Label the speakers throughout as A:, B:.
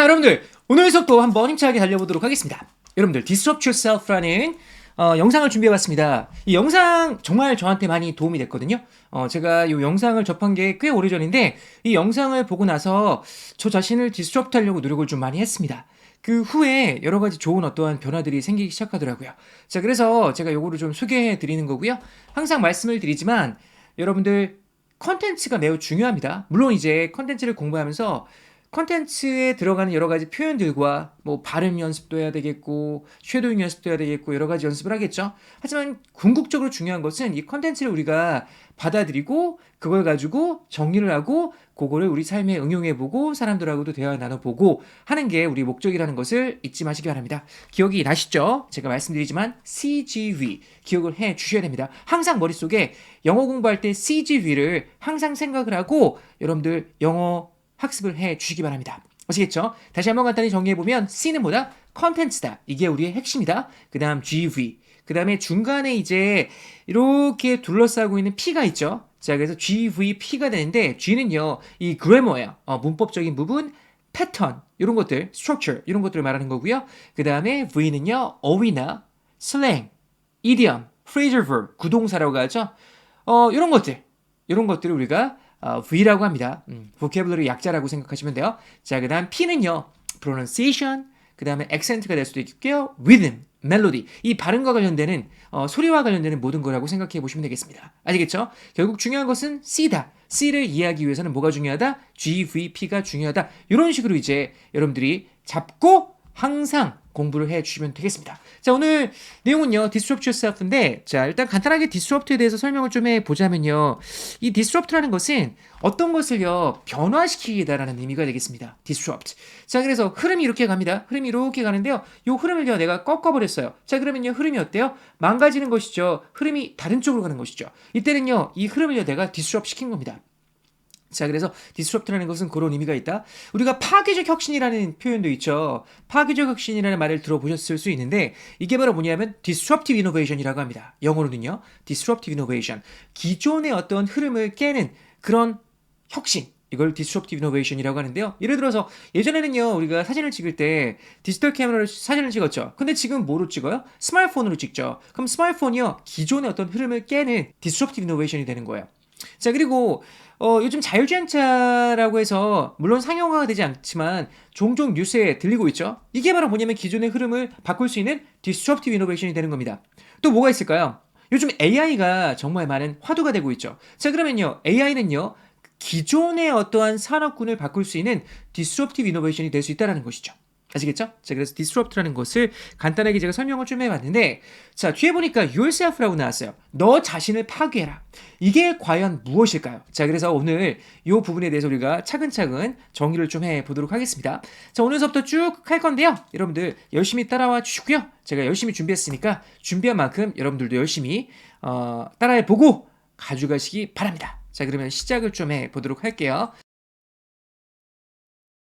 A: 여러분들 오늘 수업도 한번 힘차게 달려보도록 하겠습니다. 여러분들 Disrupt Yourself라는 영상을 준비해봤습니다. 이 영상 정말 저한테 많이 도움이 됐거든요. 제가 이 영상을 접한 게 꽤 오래전인데 이 영상을 보고 나서 저 자신을 디스럽트 하려고 노력을 좀 많이 했습니다. 그 후에 여러 가지 좋은 어떠한 변화들이 생기기 시작하더라고요. 자, 그래서 제가 요거를 좀 소개해 드리는 거고요. 항상 말씀을 드리지만 여러분들 컨텐츠가 매우 중요합니다. 물론 이제 컨텐츠를 공부하면서 컨텐츠에 들어가는 여러 가지 표현들과 뭐 발음 연습도 해야 되겠고 쉐도잉 연습도 해야 되겠고 여러 가지 연습을 하겠죠. 하지만 궁극적으로 중요한 것은 이 컨텐츠를 우리가 받아들이고 그걸 가지고 정리를 하고 그거를 우리 삶에 응용해보고 사람들하고도 대화 나눠보고 하는 게 우리 목적이라는 것을 잊지 마시기 바랍니다. 기억이 나시죠? 제가 말씀드리지만 CGV 기억을 해 주셔야 됩니다. 항상 머릿속에 영어 공부할 때 CGV를 항상 생각을 하고 여러분들 영어 학습을 해 주시기 바랍니다. 아시겠죠? 다시 한번 간단히 정리해보면 C는 뭐다? 컨텐츠다. 이게 우리의 핵심이다. 그 다음 GV. 그 다음에 중간에 이제 이렇게 둘러싸고 있는 P가 있죠. 자, 그래서 GVP가 되는데 G는요, 이 그래머예요. 문법적인 부분, 패턴, 이런 것들, structure, 이런 것들을 말하는 거고요. 그 다음에 V는요, 어휘나 슬랭, idiom, phrasal verb, 구동사라고 하죠. 이런 것들을 우리가 V라고 합니다. vocabulary 약자라고 생각하시면 돼요. 자, 그 다음 P는요, pronunciation, 그 다음에 accent가 될 수도 있고요. rhythm, 멜로디. 이 발음과 관련되는, 소리와 관련되는 모든 거라고 생각해 보시면 되겠습니다. 아시겠죠? 결국 중요한 것은 C다. C를 이해하기 위해서는 뭐가 중요하다? GVP가 중요하다. 이런 식으로 이제 여러분들이 잡고 항상 공부를 해주시면 되겠습니다. 자, 오늘 내용은요, Disrupt Yourself인데, 자, 일단 간단하게 Disrupt에 대해서 설명을 좀 해보자면요, 이 Disrupt라는 것은 어떤 것을요, 변화시키다라는 의미가 되겠습니다. Disrupt. 자, 그래서 흐름이 이렇게 갑니다. 흐름이 이렇게 가는데요, 이 흐름을요, 내가 꺾어버렸어요. 자, 그러면요, 흐름이 어때요? 망가지는 것이죠. 흐름이 다른 쪽으로 가는 것이죠. 이때는요, 이 흐름을요, 내가 Disrupt 시킨 겁니다. 자, 그래서 disrupt라는 것은 그런 의미가 있다. 우리가 파괴적 혁신이라는 표현도 있죠. 파괴적 혁신이라는 말을 들어보셨을 수 있는데 이게 바로 뭐냐면 disruptive innovation이라고 합니다. 영어로는요. disruptive innovation. 기존의 어떤 흐름을 깨는 그런 혁신. 이걸 disruptive innovation이라고 하는데요. 예를 들어서 예전에는요. 우리가 사진을 찍을 때 디지털 카메라로 사진을 찍었죠. 근데 지금 뭐로 찍어요? 스마트폰으로 찍죠. 그럼 스마트폰이요. 기존의 어떤 흐름을 깨는 disruptive innovation이 되는 거예요. 자, 그리고 요즘 자율주행차라고 해서 물론 상용화가 되지 않지만 종종 뉴스에 들리고 있죠. 이게 바로 뭐냐면 기존의 흐름을 바꿀 수 있는 disruptive innovation이 되는 겁니다. 또 뭐가 있을까요? 요즘 AI가 정말 많은 화두가 되고 있죠. 자, 그러면요, AI는요, 기존의 어떠한 산업군을 바꿀 수 있는 disruptive innovation이 될 수 있다는 것이죠. 아시겠죠? 자, 그래서 disrupt라는 것을 간단하게 제가 설명을 좀 해봤는데, 자, 뒤에 보니까 yourself라고 나왔어요. 너 자신을 파괴해라. 이게 과연 무엇일까요? 자, 그래서 오늘 이 부분에 대해서 우리가 차근차근 정리를 좀 해보도록 하겠습니다. 자, 오늘 수업부터 쭉 할 건데요. 여러분들 열심히 따라와 주시고요. 제가 열심히 준비했으니까 준비한 만큼 여러분들도 열심히 따라해보고 가져가시기 바랍니다. 자, 그러면 시작을 좀 해보도록 할게요.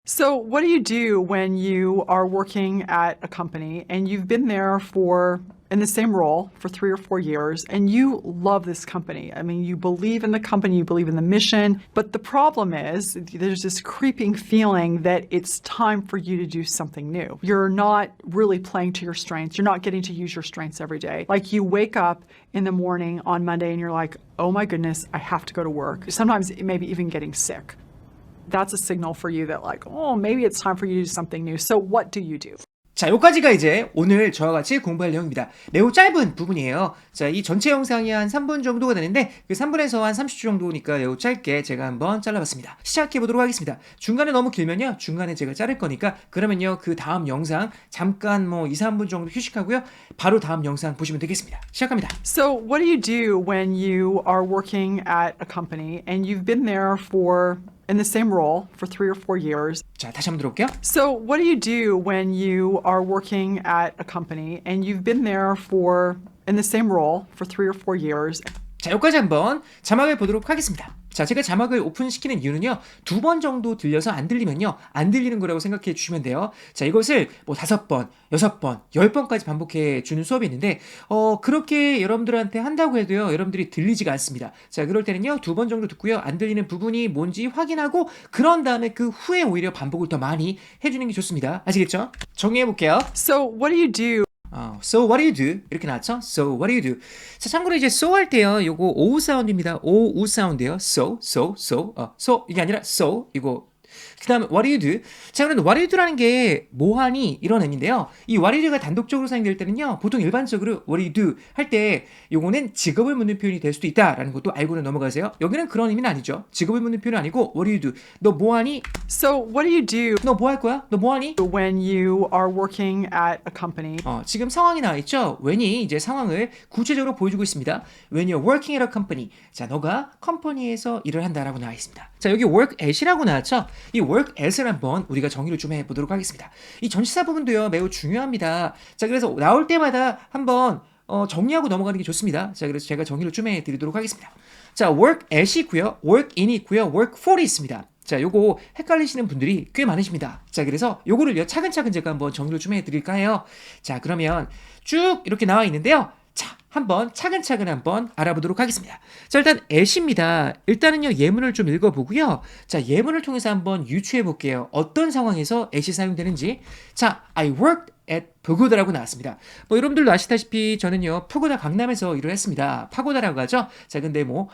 B: So, what do you do when you are working at a company and you've been there in the same role for 3 or 4 years and you love this company? I mean, you believe in the company, you believe in the mission, but the problem is there's this creeping feeling that it's time for you to do something new. You're not really playing to your strengths. You're not getting to use your strengths every day. Like you wake up in the morning on Monday and you're like, oh my goodness, I have to go to work. Sometimes maybe even getting sick. That's a signal for you that like, oh, maybe it's time for you to do something new. So what do you do?
A: 자, 여기까지가 이제 오늘 저와 같이 공부할 내용입니다. 매우 짧은 부분이에요. 자, 이 전체 영상이 한 3분 정도가 되는데 그 3분에서 한 30초 정도니까 매우 짧게 제가 한번 잘라봤습니다. 시작해보도록 하겠습니다. 중간에 너무 길면요. 중간에 제가 자를 거니까 그러면요. 그 다음 영상 잠깐 뭐 2, 3분 정도 휴식하고요. 바로 다음 영상 보시면 되겠습니다. 시작합니다.
B: So what do you do when you are working at a company and you've been there in the same role for 3 or 4 years?
A: 자, 다시 한번 들어볼게요.
B: So what do you do when you are working at a company and you've been there in the same role for 3 or 4 years?
A: 자, 여기까지 한번 자막을 보도록 하겠습니다. 자, 제가 자막을 오픈시키는 이유는요, 2번 정도 들려서 안 들리면요, 안 들리는 거라고 생각해 주시면 돼요. 자, 이것을 뭐 5번, 6번, 10번까지 반복해 주는 수업이 있는데, 그렇게 여러분들한테 한다고 해도요, 여러분들이 들리지가 않습니다. 자, 그럴 때는요, 2번 정도 듣고요, 안 들리는 부분이 뭔지 확인하고, 그런 다음에 그 후에 오히려 반복을 더 많이 해주는 게 좋습니다. 아시겠죠? 정리해 볼게요.
B: So, what do you do?
A: So what do you do? 이렇게 나왔죠? So what do you do? 자, 참고로 이제 so 할 때요, 요거 오우 사운드입니다. 오우 사운드예요. So 이게 아니라 so 이거. 그 다음에 what do you do? 자, 그럼 what do you do라는 게 뭐하니? 이런 의미인데요. 이 what do you do가 단독적으로 사용될 때는요, 보통 일반적으로 what do you do 할 때 요거는 직업을 묻는 표현이 될 수도 있다라는 것도 알고는 넘어가세요. 여기는 그런 의미는 아니죠. 직업을 묻는 표현은 아니고 what do you do? 너 뭐하니?
B: So, what do you do
A: 너 뭐 할 거야? 너 뭐하니?
B: when you are working at a company?
A: 지금 상황이 나와 있죠? when이 이제 상황을 구체적으로 보여주고 있습니다. When you're working at a company. 자, 너가 컴퍼니에서 일을 한다라고 나와 있습니다. 자, 여기 work at이라고 나왔죠? 이 work at을 한번 우리가 정의를 좀 해보도록 하겠습니다. 이 전치사 부분도요, 매우 중요합니다. 자, 그래서 나올 때마다 한번 정리하고 넘어가는 게 좋습니다. 자, 그래서 제가 정의를 좀 해드리도록 하겠습니다. 자, work at이 있고요, work in이 있고요, work for이 있습니다. 자, 요거 헷갈리시는 분들이 꽤 많으십니다. 자, 그래서 요거를요, 차근차근 제가 한번 정리를 좀 해드릴까 해요. 자, 그러면 쭉 이렇게 나와 있는데요. 자, 한번 차근차근 한번 알아보도록 하겠습니다. 자, 일단 at입니다. 일단은요, 예문을 좀 읽어보고요. 자, 예문을 통해서 한번 유추해 볼게요. 어떤 상황에서 at이 사용되는지. 자, I worked at pagoda라고 나왔습니다. 뭐 여러분들도 아시다시피 저는요, 파고다 강남에서 일을 했습니다. 파고다라고 하죠. 자, 근데 뭐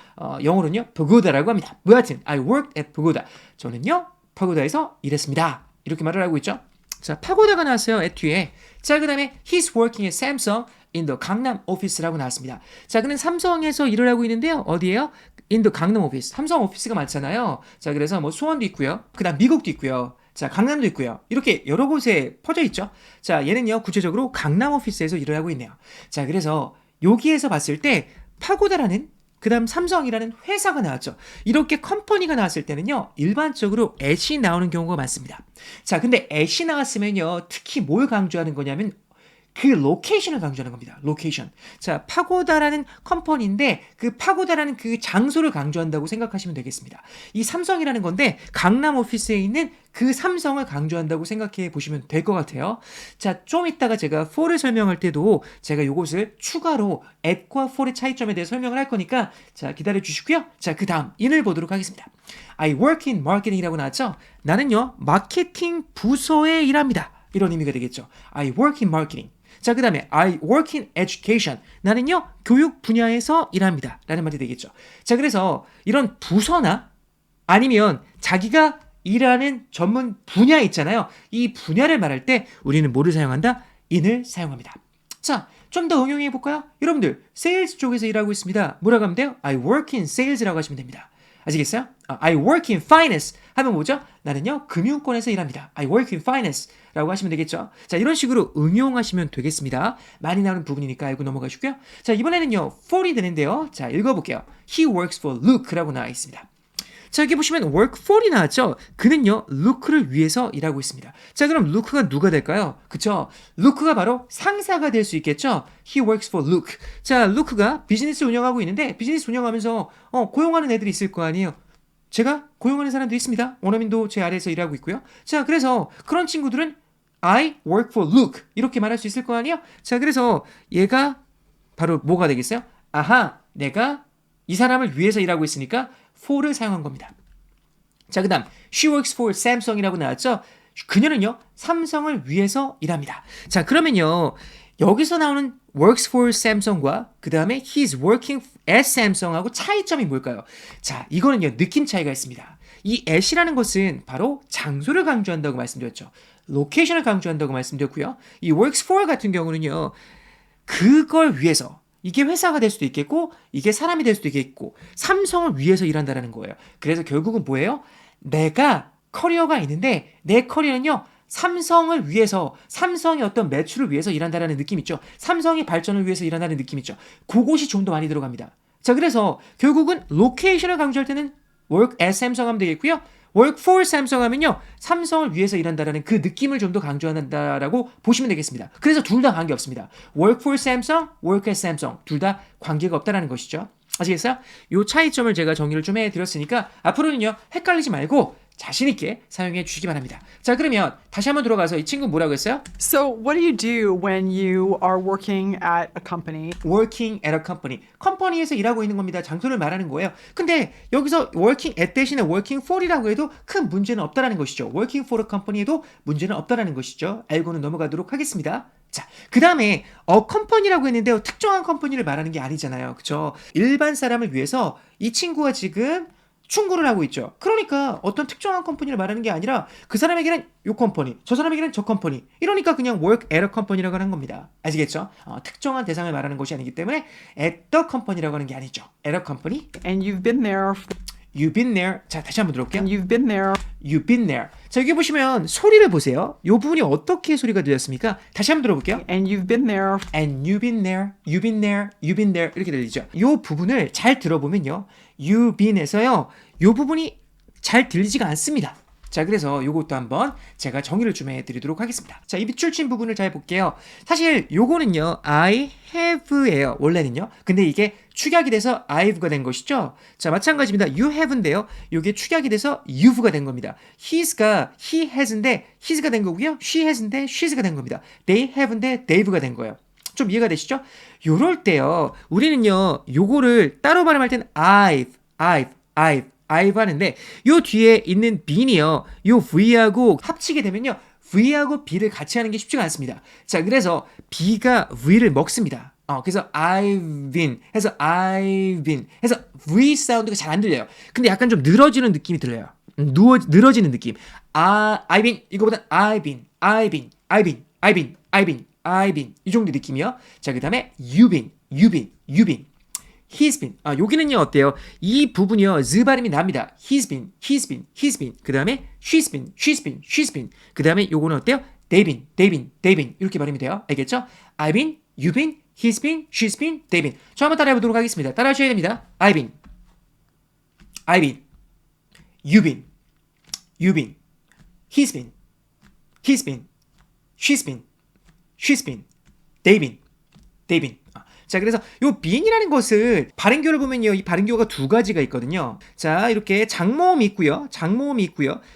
A: 영어로는요, pagoda라고 합니다. 뭐 하여튼 I worked at pagoda. 저는요, 파고다에서 일했습니다. 이렇게 말을 하고 있죠. 자, 파고다가 나왔어요, at 뒤에. 자, 그 다음에 he's working at Samsung in the 강남 오피스라고 나왔습니다. 자, 그는 삼성에서 일을 하고 있는데요. 어디에요? in the 강남 오피스. 삼성 오피스가 많잖아요. 자, 그래서 뭐 수원도 있고요. 그 다음 미국도 있고요. 자, 강남도 있고요. 이렇게 여러 곳에 퍼져 있죠. 자, 얘는요, 구체적으로 강남 오피스에서 일을 하고 있네요. 자, 그래서 여기에서 봤을 때 파고다라는, 그 다음 삼성이라는 회사가 나왔죠. 이렇게 컴퍼니가 나왔을 때는요, 일반적으로 at이 나오는 경우가 많습니다. 자, 근데 at이 나왔으면요, 특히 뭘 강조하는 거냐면 그 로케이션을 강조하는 겁니다. 로케이션. 자, 파고다라는 컴퍼니인데 그 파고다라는 그 장소를 강조한다고 생각하시면 되겠습니다. 이 삼성이라는 건데 강남 오피스에 있는 그 삼성을 강조한다고 생각해 보시면 될 것 같아요. 자, 좀 이따가 제가 for를 설명할 때도 제가 요것을 추가로 at과 for의 차이점에 대해 설명을 할 거니까 자, 기다려 주시고요. 자, 그 다음 인을 보도록 하겠습니다. I work in marketing이라고 나왔죠? 나는요, 마케팅 부서에 일합니다. 이런 의미가 되겠죠. I work in marketing. 자, 그 다음에 I work in education. 나는요, 교육 분야에서 일합니다. 라는 말이 되겠죠. 자, 그래서 이런 부서나 아니면 자기가 일하는 전문 분야 있잖아요. 이 분야를 말할 때 우리는 뭐를 사용한다? in을 사용합니다. 자, 좀 더 응용해 볼까요? 여러분들, 세일즈 쪽에서 일하고 있습니다. 뭐라고 하면 돼요? I work in sales라고 하시면 됩니다. 아시겠어요? I work in finance 하면 뭐죠? 나는요, 금융권에서 일합니다. I work in finance 라고 하시면 되겠죠. 자, 이런 식으로 응용하시면 되겠습니다. 많이 나오는 부분이니까 알고 넘어가시고요. 자, 이번에는요, for이 되는데요. 자, 읽어볼게요. He works for Luke라고 나와 있습니다. 자, 여기 보시면 work for이 나왔죠? 그는요, 루크를 위해서 일하고 있습니다. 자, 그럼 루크가 누가 될까요? 그쵸? 루크가 바로 상사가 될 수 있겠죠? He works for Luke. 자, 루크가 비즈니스 운영하고 있는데 비즈니스 운영하면서 고용하는 애들이 있을 거 아니에요? 제가 고용하는 사람도 있습니다. 원어민도 제 아래에서 일하고 있고요. 자, 그래서 그런 친구들은 I work for Luke 이렇게 말할 수 있을 거 아니에요? 자, 그래서 얘가 바로 뭐가 되겠어요? 아하, 내가 이 사람을 위해서 일하고 있으니까 for를 사용한 겁니다. 자, 그 다음 She works for Samsung이라고 나왔죠? 그녀는요, 삼성을 위해서 일합니다. 자, 그러면요, 여기서 나오는 works for Samsung과 그 다음에 he's working at Samsung하고 차이점이 뭘까요? 자, 이거는요, 느낌 차이가 있습니다. 이 at이라는 것은 바로 장소를 강조한다고 말씀드렸죠. 로케이션을 강조한다고 말씀드렸고요. 이 works for 같은 경우는요, 그걸 위해서, 이게 회사가 될 수도 있겠고 이게 사람이 될 수도 있겠고 삼성을 위해서 일한다는 거예요. 그래서 결국은 뭐예요? 내가 커리어가 있는데 내 커리어는요, 삼성을 위해서, 삼성의 어떤 매출을 위해서 일한다는 느낌 있죠. 삼성의 발전을 위해서 일한다는 느낌 있죠. 그것이 좀 더 많이 들어갑니다. 자, 그래서 결국은 로케이션을 강조할 때는 work at Samsung 하면 되겠고요. work for Samsung 하면요, 삼성을 위해서 일한다라는 그 느낌을 좀 더 강조한다라고 보시면 되겠습니다. 그래서 둘 다 관계없습니다. work for Samsung, work at Samsung 둘 다 관계가 없다라는 것이죠. 아시겠어요? 요 차이점을 제가 정리를 좀 해드렸으니까 앞으로는요 헷갈리지 말고 자신있게 사용해 주시기 바랍니다. 자, 그러면 다시 한번 들어가서 이 친구 뭐라고 했어요?
B: So, what do you do when you are working at a company
A: working at a company. 컴퍼니에서 일하고 있는 겁니다. 장소를 말하는 거예요. 근데 여기서 working at 대신에 working for이라고 해도 큰 문제는 없다라는 것이죠. working for a company에도 문제는 없다라는 것이죠. 알고는 넘어가도록 하겠습니다. 자, 그 다음에 a company라고 했는데요. 특정한 컴퍼니를 말하는 게 아니잖아요. 그쵸? 일반 사람을 위해서 이 친구가 지금 충고를 하고 있죠. 그러니까 어떤 특정한 컴퍼니를 말하는 게 아니라 그 사람에게는 요 컴퍼니, 저 사람에게는 저 컴퍼니. 이러니까 그냥 work at a company라고 하는 겁니다. 아시겠죠? 특정한 대상을 말하는 것이 아니기 때문에 at the company라고 하는 게 아니죠. at a company,
B: and you've been there
A: you've been there. 자, 다시 한번 들어볼게요.
B: and you've been there
A: You've been there. 자, 여기 보시면 소리를 보세요. 이 부분이 어떻게 소리가 들렸습니까? 다시 한번 들어볼게요.
B: and you've been there
A: And you've been there, you've been there, you've been there 이렇게 들리죠. 이 부분을 잘 들어보면요. you've been에서요. 이 부분이 잘 들리지가 않습니다. 자, 그래서 이것도 한번 제가 정의를 좀 해드리도록 하겠습니다. 자, 이 밑줄친 부분을 잘 볼게요. 사실 요거는요. I have예요. 원래는요. 근데 이게 축약이 돼서 I've가 된 것이죠. 자, 마찬가지입니다. You have인데요. 이게 축약이 돼서 you've가 된 겁니다. he's가 he has인데 his가 된 거고요. she has인데 she's가 된 겁니다. they have인데 they've가 된 거예요. 좀 이해가 되시죠? 요럴 때요. 우리는요. 요거를 따로 발음할 때는 I've 하는데 요 뒤에 있는 bene이요. 요 V하고 합치게 되면요. V하고 B를 같이 하는 게 쉽지가 않습니다. 자, 그래서 B가 V를 먹습니다. 그래서 I've been 해서 V 사운드가 잘 안 들려요. 근데 약간 좀 늘어지는 느낌이 들려요. 늘어지는 느낌. I've been 이거보다 I've been 이 정도 느낌이요. 자, 그 다음에 you've been he's been. 여기는요, 어때요? 이 부분이요, z 발음이 납니다. he's been. 그 다음에 she's been. 그 다음에 요거는 어때요? they've been. 이렇게 발음이 돼요. 알겠죠? I've been, you've been, he's been, she's been, they've been. 저 한번 따라해 보도록 하겠습니다. 따라해 주셔야 됩니다. I've been, you've been, he's been, she's been, they've been. 자, 그래서 요 been이라는 것을 발음교를 보면요. 이 발음교가 두 가지가 있거든요. 자, 이렇게 장모음이 있고요.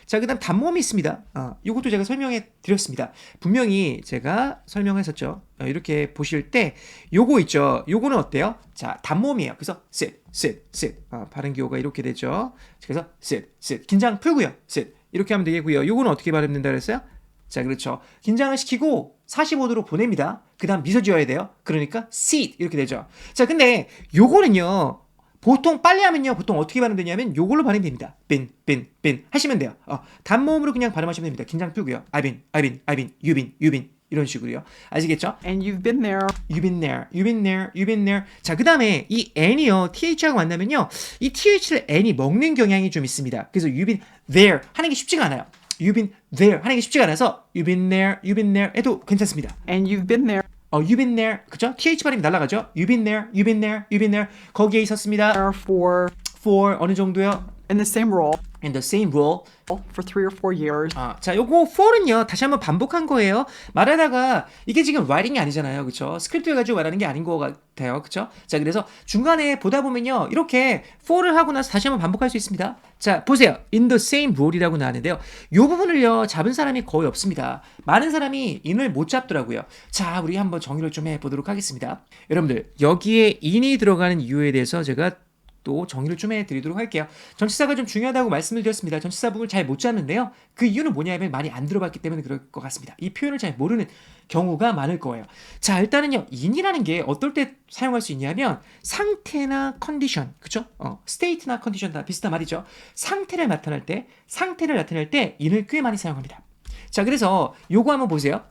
A: 자, 그다음 단모음이 있습니다. 요것도 제가 설명해 드렸습니다. 분명히 제가 설명했었죠. 이렇게 보실 때 요거 있죠. 요거는 어때요? 자, 단모음이에요. 그래서 sit. 발음교가 이렇게 되죠. 그래서 sit. 긴장 풀고요. sit. 이렇게 하면 되겠고요. 요거는 어떻게 발음된다 그랬어요? 자, 그렇죠. 긴장을 시키고 45도로 보냅니다. 그 다음 미소 지어야 돼요. 그러니까 sit 이렇게 되죠. 자, 근데 요거는요. 보통 빨리 하면요. 보통 어떻게 발음되냐면 요걸로 발음이 됩니다. been 하시면 돼요. 단모음으로 그냥 발음하시면 됩니다. 긴장 풀고요. I've been, you've been 이런 식으로요. 아시겠죠?
B: and you've been there
A: You've been there. 자, 그 다음에 이 n이요. th하고 만나면요. 이 th를 n이 먹는 경향이 좀 있습니다. 그래서 you've been there 하는 게 쉽지가 않아요. You've been there 하는 게 쉽지가 않아서 you've been there 해도 괜찮습니다.
B: and you've been there
A: you've been there. 그죠? th 발음이 날아가죠? You've been there. 거기에 있었습니다. for 어느 정도요?
B: in the same role
A: In the same role.
B: for 3 or 4 years
A: 자, 요거 for는요. 다시 한번 반복한 거예요. 말하다가 이게 지금 writing이 아니잖아요. 그쵸? 스크립트 해가지고 말하는 게 아닌 것 같아요. 그쵸? 자, 그래서 중간에 보다 보면요. 이렇게 for를 하고 나서 다시 한번 반복할 수 있습니다. 자, 보세요. In the same role이라고 나왔는데요. 요 부분을요. 잡은 사람이 거의 없습니다. 많은 사람이 in을 못 잡더라고요. 자, 우리 한번 정의를 좀 해보도록 하겠습니다. 여러분들, 여기에 in이 들어가는 이유에 대해서 제가 또 정의를 좀 해드리도록 할게요. 전치사가 좀 중요하다고 말씀을 드렸습니다. 전치사 부분을 잘 못 잡는데요. 그 이유는 뭐냐면 많이 안 들어봤기 때문에 그럴 것 같습니다. 이 표현을 잘 모르는 경우가 많을 거예요. 자, 일단은요. in이라는 게 어떨 때 사용할 수 있냐면 상태나 컨디션, 그쵸? state나 컨디션 다 비슷한 말이죠. 상태를 나타낼 때 in을 꽤 많이 사용합니다. 자, 그래서 요거 한번 보세요.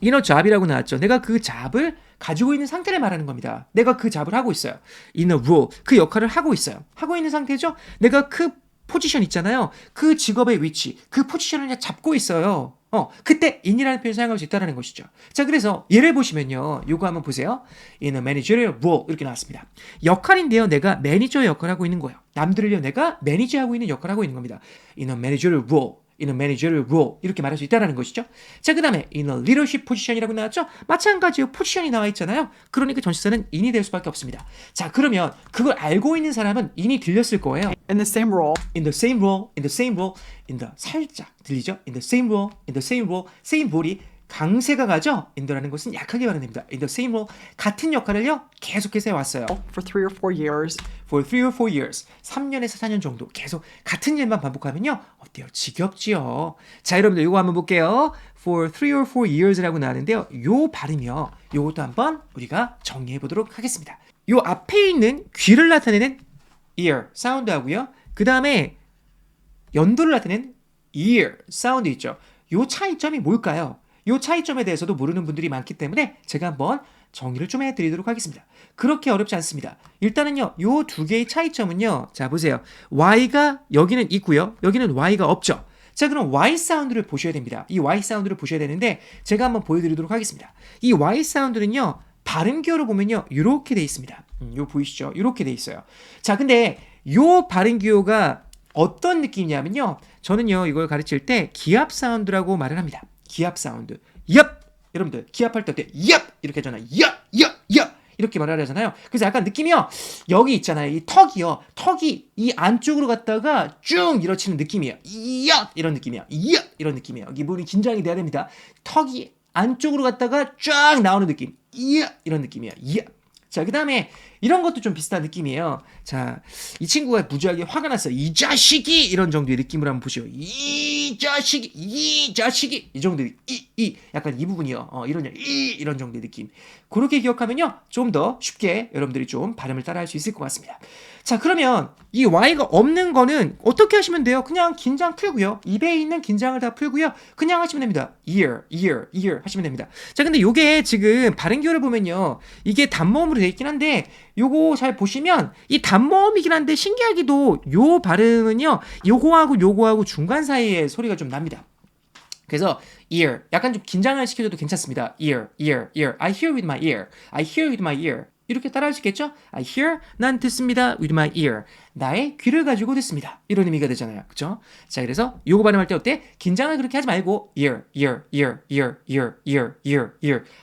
A: in a job이라고 나왔죠. 내가 그 잡을 가지고 있는 상태를 말하는 겁니다. 내가 그 잡을 하고 있어요. in a role. 그 역할을 하고 있어요. 하고 있는 상태죠. 내가 그 포지션 있잖아요. 그 직업의 위치, 그 포지션을 잡고 있어요. 그때 in이라는 표현을 사용할 수 있다는 것이죠. 자, 그래서 예를 보시면요. 요거 한번 보세요. in a managerial role 이렇게 나왔습니다. 역할인데요. 내가 매니저 역할을 하고 있는 거예요. 남들을요. 내가 매니저하고 있는 역할을 하고 있는 겁니다. in a managerial role. in a managerial role 이렇게 말할 수 있다는 것이죠. 자, 그 다음에 in a leadership position이라고 나왔죠. 마찬가지로 포지션이 나와 있잖아요. 그러니까 전치사는 in이 될 수밖에 없습니다. 자, 그러면 그걸 알고 있는 사람은 in이 들렸을 거예요.
B: In the same role.
A: in the same role, in the same role, in the 살짝 들리죠? in the same role, in the same role, same role이 강세가 가죠? in the라는 것은 약하게 발음됩니다. in the same role, 같은 역할을요 계속해서 해왔어요.
B: For 3 or 4 years.
A: for 3 or 4 years, 3년에서 4년 정도 계속 같은 일만 반복하면요 어때요? 지겹지요. 자, 여러분들 이거 한번 볼게요. for 3 or 4 years라고 나왔는데요. 요 발음이요. 요것도 한번 우리가 정리해 보도록 하겠습니다. 요 앞에 있는 귀를 나타내는 ear 사운드하고요. 그 다음에 연도를 나타내는 ear 사운드 있죠. 요 차이점이 뭘까요? 요 차이점에 대해서도 모르는 분들이 많기 때문에 제가 한번 정리를 좀 해드리도록 하겠습니다. 그렇게 어렵지 않습니다. 일단은요, 요 두 개의 차이점은요. 자, 보세요. Y가 여기는 있고요. 여기는 Y가 없죠. 자, 그럼 Y 사운드를 보셔야 됩니다. 이 Y 사운드를 보셔야 되는데 제가 한번 보여드리도록 하겠습니다. 이 Y 사운드는요. 발음기호로 보면요. 이렇게 돼 있습니다. 요 보이시죠? 이렇게 돼 있어요. 자, 근데 요 발음기호가 어떤 느낌이냐면요. 저는요, 이걸 가르칠 때 기합 사운드라고 말을 합니다. 기합 사운드. 얍! 여러분들, 기합할 때 어때? 얍! 이렇게 하잖아요. 얍! 얍! 얍! 이렇게 말을 하잖아요. 그래서 약간 느낌이요. 여기 있잖아요. 이 턱이요. 턱이 이 안쪽으로 갔다가 쭉 밀어치는 느낌이에요. 얍! 이런 느낌이에요. 얍! 이런 느낌이에요. 기분이 긴장이 돼야 됩니다. 턱이 안쪽으로 갔다가 쫙 나오는 느낌. 얍! 이런 느낌이에요. 얍! 자, 그 다음에 이런 것도 좀 비슷한 느낌이에요. 자, 이 친구가 무지하게 화가 났어요. 이 자식이! 이런 정도의 느낌으로 한번 보시죠. 이 자식이! 이 자식이! 이 정도의 약간 이 부분이요. 이런 정도의 느낌. 그렇게 기억하면요. 좀 더 쉽게 여러분들이 좀 발음을 따라할 수 있을 것 같습니다. 자, 그러면 이 Y가 없는 거는 어떻게 하시면 돼요? 그냥 긴장 풀고요. 입에 있는 긴장을 다 풀고요. 그냥 하시면 됩니다. ear 하시면 됩니다. 자, 근데 요게 지금 발음기호를 보면요. 이게 단모음으로 되어 있긴 한데 요거 잘 보시면 이 단모음이긴 한데 신기하게도 요 발음은요. 요거하고 중간 사이에 소리가 좀 납니다. 그래서 ear 약간 좀 긴장을 시켜줘도 괜찮습니다. ear I hear with my ear I hear with my ear 이렇게 따라할 수 있겠죠? I hear 난 듣습니다 with my ear 나의 귀를 가지고 듣습니다 이런 의미가 되잖아요. 그쵸? 자, 그래서 요거 발음할 때 어때? 긴장을 그렇게 하지 말고 ear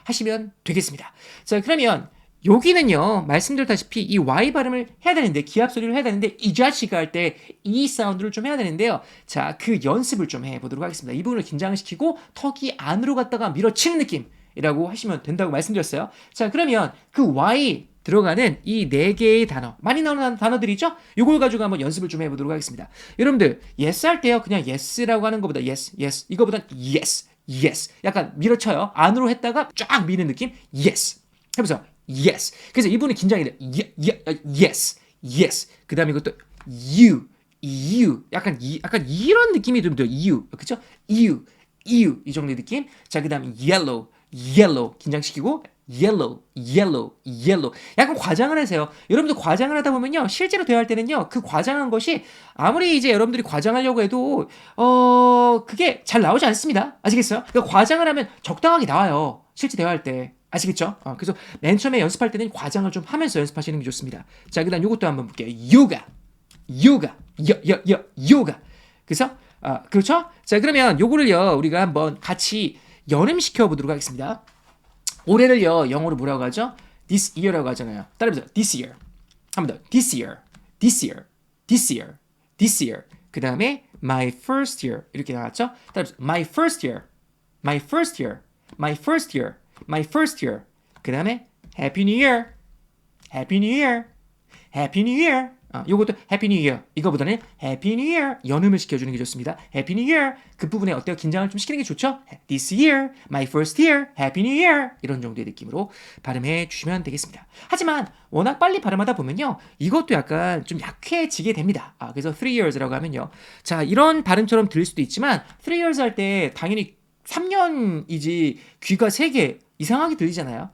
A: 하시면 되겠습니다. 자, 그러면 여기는요, 말씀드렸다시피 이 Y 발음을 해야 되는데, 기합 소리를 해야 되는데, 이 자식아 할 때 이 사운드를 좀 해야 되는데요. 자, 그 연습을 좀 해보도록 하겠습니다. 이 부분을 긴장을 시키고 턱이 안으로 갔다가 밀어치는 느낌이라고 하시면 된다고 말씀드렸어요. 자, 그러면 그 Y 들어가는 이 네 개의 단어, 많이 나오는 단어들이죠? 이걸 가지고 한번 연습을 좀 해보도록 하겠습니다. 여러분들, yes 할 때요, 그냥 yes라고 하는 것보다 yes, 이거보단 yes. 약간 밀어쳐요. 안으로 했다가 쫙 미는 느낌? yes. 해보세요. yes. 그래서 이분이 긴장이 돼. yes. 그 다음에 이것도 you. 약간 이런 느낌이 좀 들어요. you. 그쵸? you. 이 정도의 느낌. 자, 그 다음에 yellow. 긴장시키고 yellow. 약간 과장을 하세요. 여러분들 과장을 하다 보면요. 실제로 대화할 때는요. 그 과장한 것이 아무리 이제 여러분들이 과장하려고 해도 그게 잘 나오지 않습니다. 아시겠어요? 그러니까 과장을 하면 적당하게 나와요. 실제 대화할 때. 아시겠죠? 그래서 맨 처음에 연습할 때는 과장을 좀 하면서 연습하시는 게 좋습니다. 자, 그 다음 요것도 한번 볼게요. 요가. 그래서, 그렇죠? 자, 그러면 요거를요, 우리가 한번 같이 연음시켜 보도록 하겠습니다. 올해를요, 영어로 뭐라고 하죠? This year라고 하잖아요. 따라해보세요. This year. 한 번 더. This year. 그 다음에 my first year. 이렇게 나왔죠? 따라해보세요. My first year. 그 다음에 Happy New Year. 요것도 Happy New Year. 이거보다는 Happy New Year. 연음을 시켜주는 게 좋습니다. Happy New Year. 그 부분에 어때요? 긴장을 좀 시키는 게 좋죠? This year, my first year, Happy New Year. 이런 정도의 느낌으로 발음해 주시면 되겠습니다. 하지만 워낙 빨리 발음하다 보면요. 이것도 약간 좀 약해지게 됩니다. 그래서 3 years라고 하면요. 자, 이런 발음처럼 들릴 수도 있지만 3 years 할 때 당연히 3년이지 귀가 3개 이상하게 들리잖아요.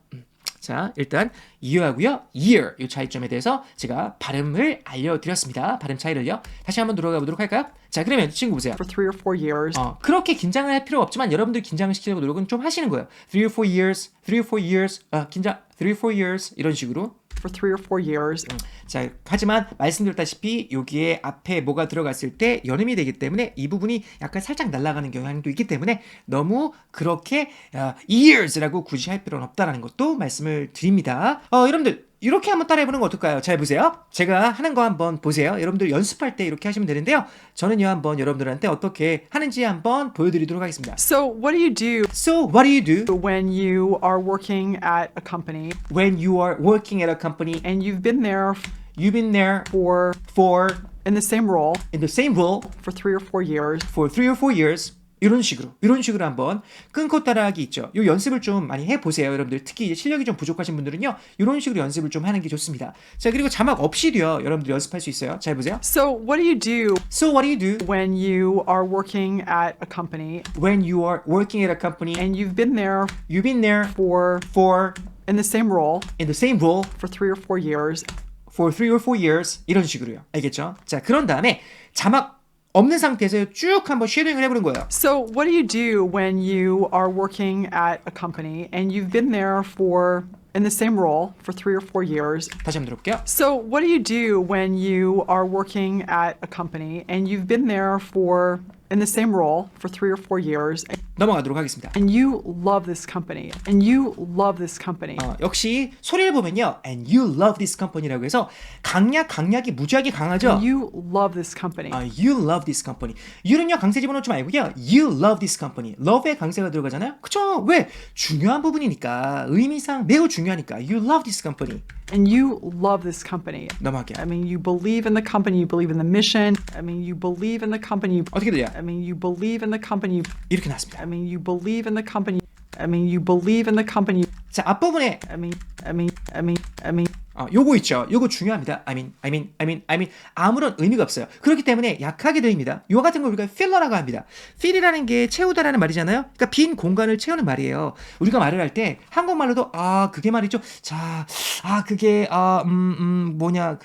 A: 자, 일단 year하고요. year 이 차이점에 대해서 제가 발음을 알려드렸습니다. 발음 차이를요. 다시 한번 들어가 보도록 할까요? 자, 그러면 친구 보세요.
B: For 3 or 4 years.
A: 그렇게 긴장을 할 필요 없지만 여러분들 긴장을 시키려고 노력은 좀 하시는 거예요. 3 or 4 years. 긴장 3 or 4 years 이런 식으로
B: for 3 or 4 years.
A: 자, 하지만 말씀드렸다시피 여기에 앞에 뭐가 들어갔을 때 연음이 되기 때문에 이 부분이 약간 살짝 날아가는 경향도 있기 때문에 너무 그렇게 years라고 굳이 할 필요는 없다라는 것도 말씀을 드립니다. 여러분들 이렇게 한번 따라해보는 거 어떨까요? 잘 보세요. 제가 하는 거 한번 보세요. 여러분들 연습할 때 이렇게 하시면 되는데요. 저는요 한번 여러분들한테 어떻게 하는지 한번 보여드리도록 하겠습니다.
B: So, what do you do
A: So what do you do
B: when you are working at a company
A: when you are working at a company
B: and you've been there
A: you've been there
B: for
A: for
B: in the same role
A: in the same role
B: for 3 or 4 years?
A: for 3 or 4 years 이런 식으로 한번 끊고 따라하기 있죠. 이 연습을 좀 많이 해보세요. 여러분들 특히 이제 실력이 좀 부족하신 분들은요 이런 식으로 연습을 좀 하는 게 좋습니다. 자, 그리고 자막 없이도요 여러분들 연습할 수 있어요. 잘 보세요.
B: So, what do you do
A: So what do you do
B: when you are working at a company
A: when you are working at a company
B: and you've been there
A: you've been there
B: for
A: for
B: in the same role
A: in the same role
B: for 3 or 4 years?
A: for 3 or 4 years 이런 식으로요. 알겠죠? 자, 그런 다음에 자막 없는 상태에서 쭉 한번 쉐도잉을 해보는 거예요.
B: So, what do you do when you are working at a company and you've been there for in the same role for 3 or 4 years?
A: 다시 한번 들어볼게요.
B: So, what do you do when you are working at a company and you've been there for in the same role for 3 or 4 years
A: 넘어가도록 하겠습니다.
B: and you love this company and you love this company?
A: 역시 소리를 보면요, and you love this company라고 해서 강약이 무지하게 강하죠.
B: And you love this company.
A: You love this company. you는요 강세 집어넣지 말고요. You love this company. love에 강세가 들어가잖아요. 그쵸? 왜? 중요한 부분이니까. 의미상 매우 중요하니까. You love this company.
B: And you love this company.
A: 넘어갈게요.
B: I mean, you believe in the company, you believe in the mission. I mean, you believe in the company.
A: 어떻게 돼요?
B: I mean, you believe in the company.
A: 이렇게 나왔습니다.
B: I mean, you believe in the company. I mean, you believe in the company.
A: 자, 앞부분에
B: I mean.
A: 요거 있죠. 요거 중요합니다. I mean. 아무런 의미가 없어요. 그렇기 때문에 약하게 들립니다. 요 같은 걸 우리가 filler라고 합니다. fill이라는 게 채우다라는 말이잖아요. 그러니까 빈 공간을 채우는 말이에요. 우리가 말을 할 때 한국말로도 그게 말이죠. 자, 그게 뭐냐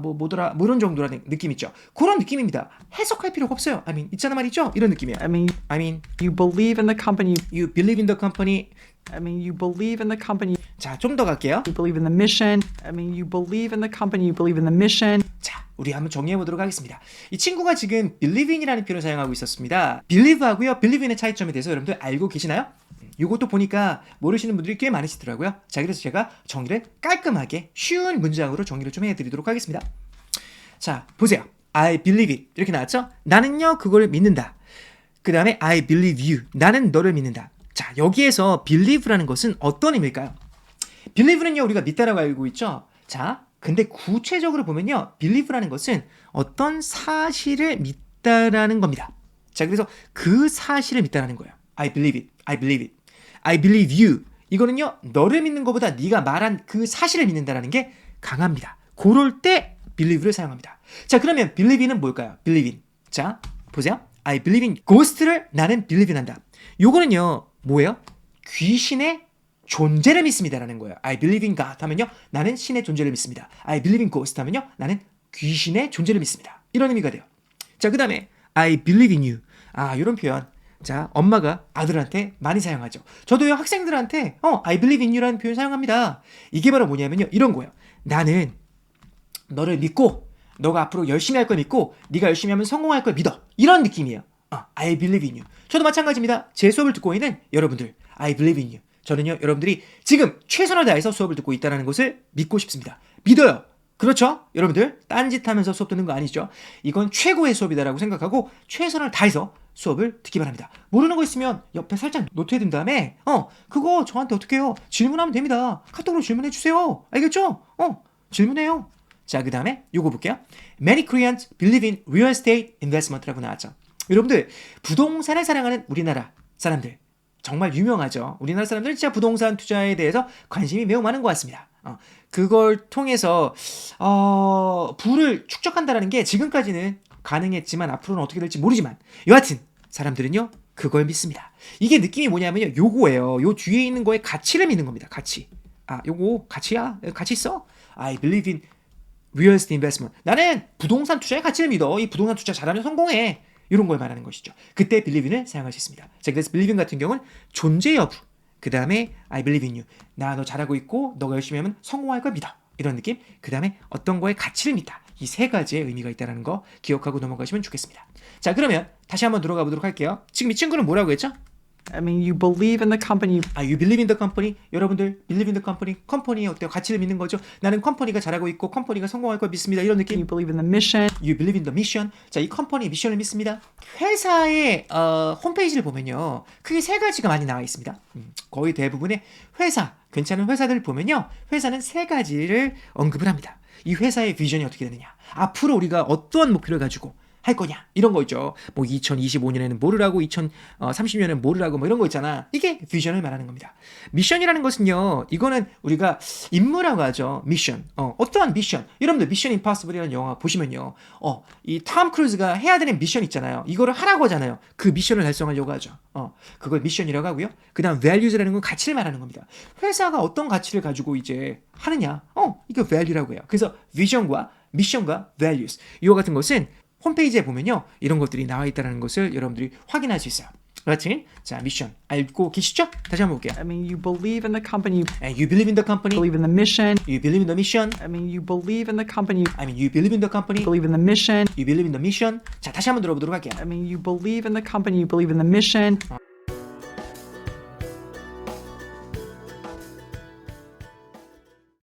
A: 뭐더라 뭐 이런 정도라는 느낌 있죠. 그런 느낌입니다. 해석할 필요가 없어요. I mean 있잖아 말이죠. 이런 느낌이에요.
B: I mean,
A: you
B: believe in the company.
A: you believe in the company.
B: I mean, you believe in the company.
A: 자, 좀 더 갈게요.
B: You believe in the mission. I mean, you believe in the company. You believe in the mission.
A: 자, 우리 한번 정리해 보도록 하겠습니다. 이 친구가 지금 believe in이라는 표현을 사용하고 있었습니다. believe하고요, believe in의 차이점에 대해서 여러분들 알고 계시나요? 이것도 보니까 모르시는 분들이 꽤 많으시더라고요. 자, 그래서 제가 정리를 깔끔하게 쉬운 문장으로 정리를 좀 해드리도록 하겠습니다. 자, 보세요. I believe it 이렇게 나왔죠? 나는요 그걸 믿는다. 그 다음에 I believe you. 나는 너를 믿는다. 자, 여기에서 believe라는 것은 어떤 의미일까요? believe는요 우리가 믿다라고 알고 있죠. 자, 근데 구체적으로 보면요 believe라는 것은 어떤 사실을 믿다라는 겁니다. 자, 그래서 그 사실을 믿다라는 거예요. I believe it. I believe it. I believe you. 이거는요 너를 믿는 것보다 네가 말한 그 사실을 믿는다라는 게 강합니다. 그럴 때 believe를 사용합니다. 자, 그러면 believe in은 뭘까요? believe in. 자, 보세요. I believe in ghost를 나는 believe in 한다. 요거는요 뭐예요? 귀신의 존재를 믿습니다라는 거예요. I believe in God 하면요 나는 신의 존재를 믿습니다. I believe in ghost 하면요 나는 귀신의 존재를 믿습니다. 이런 의미가 돼요. 자, 그 다음에 I believe in you. 이런 표현. 자, 엄마가 아들한테 많이 사용하죠. 저도요 학생들한테 I believe in you라는 표현 사용합니다. 이게 바로 뭐냐면요 이런 거예요. 나는 너를 믿고 너가 앞으로 열심히 할 걸 믿고 네가 열심히 하면 성공할 걸 믿어. 이런 느낌이에요. I believe in you. 저도 마찬가지입니다. 제 수업을 듣고 있는 여러분들 I believe in you. 저는요 여러분들이 지금 최선을 다해서 수업을 듣고 있다는 것을 믿고 싶습니다. 믿어요. 그렇죠? 여러분들 딴짓하면서 수업 듣는 거 아니죠? 이건 최고의 수업이다라고 생각하고 최선을 다해서 수업을 듣기 바랍니다. 모르는 거 있으면 옆에 살짝 노트해둔 다음에 그거 저한테 어떻게 해요? 질문하면 됩니다. 카톡으로 질문해 주세요. 알겠죠? 질문해요. 자, 그 다음에 요거 볼게요. Many Koreans believe in real estate investment라고 나왔죠. 여러분들 부동산을 사랑하는 우리나라 사람들 정말 유명하죠. 우리나라 사람들은 진짜 부동산 투자에 대해서 관심이 매우 많은 것 같습니다. 그걸 통해서 부를 축적한다라는 게 지금까지는 가능했지만 앞으로는 어떻게 될지 모르지만 여하튼 사람들은요 그걸 믿습니다. 이게 느낌이 뭐냐면요 요거예요. 요 뒤에 있는 거에 가치를 믿는 겁니다. 가치. 요거 가치야? 가치 있어? I believe in real estate investment. 나는 부동산 투자의 가치를 믿어. 이 부동산 투자 잘하면 성공해. 이런 걸 말하는 것이죠. 그때 believe인을 사용할 수 있습니다. 자, 그래서 believe인 같은 경우는 존재 여부. 그 다음에 I believe in you. 나 너 잘하고 있고 너가 열심히 하면 성공할 걸 믿어. 이런 느낌. 그 다음에 어떤 거에 가치를 믿다. 이 세 가지의 의미가 있다는 거 기억하고 넘어가시면 좋겠습니다. 자, 그러면 다시 한번 들어가 보도록 할게요. 지금 이 친구는 뭐라고 했죠?
B: I mean, you believe in the company.
A: You believe in the company. 여러분들 believe in the company. 컴퍼니에 어때요? 가치를 믿는 거죠. 나는 컴퍼니가 잘하고 있고 컴퍼니가 성공할 걸 믿습니다. 이런 느낌.
B: You believe in the mission.
A: You believe in the mission. 자, 이 컴퍼니 미션을 믿습니다. 회사의 홈페이지를 보면요, 크게 세 가지가 많이 나와 있습니다. 거의 대부분의 회사, 괜찮은 회사들 보면요, 회사는 세 가지를 언급을 합니다. 이 회사의 비전이 어떻게 되느냐, 앞으로 우리가 어떠한 목표를 가지고 할 거냐, 이런 거 있죠. 뭐 2025년에는 뭐를 하고 2030년에는 뭐를 하고 뭐 이런 거 있잖아. 이게 비전을 말하는 겁니다. 미션이라는 것은요, 이거는 우리가 임무라고 하죠. 미션. 어떠한 미션. 여러분들 미션 임파서블이라는 영화 보시면요, 이 톰 크루즈가 해야 되는 미션 있잖아요. 이거를 하라고 하잖아요. 그 미션을 달성하려고 하죠. 그걸 미션이라고 하고요. 그다음 values라는 건 가치를 말하는 겁니다. 회사가 어떤 가치를 가지고 이제 하느냐. 이거 value라고 해요. 그래서 비전과 미션과 values, 이와 같은 것은 홈페이지에 보면요, 이런 것들이 나와 있다는 것을 여러분들이 확인할 수 있어요. 그렇지? 자, 미션 알고 계시죠? 다시 한번 볼게요.
B: I mean, you believe in the company.
A: You believe in the company.
B: Believe in the mission.
A: You believe in the mission.
B: I mean, you believe in the company.
A: You believe in the company.
B: Believe in the mission.
A: You believe in the mission. 자, 다시 한번 들어보도록 할게요.
B: I mean, you believe in the company. You believe in the mission.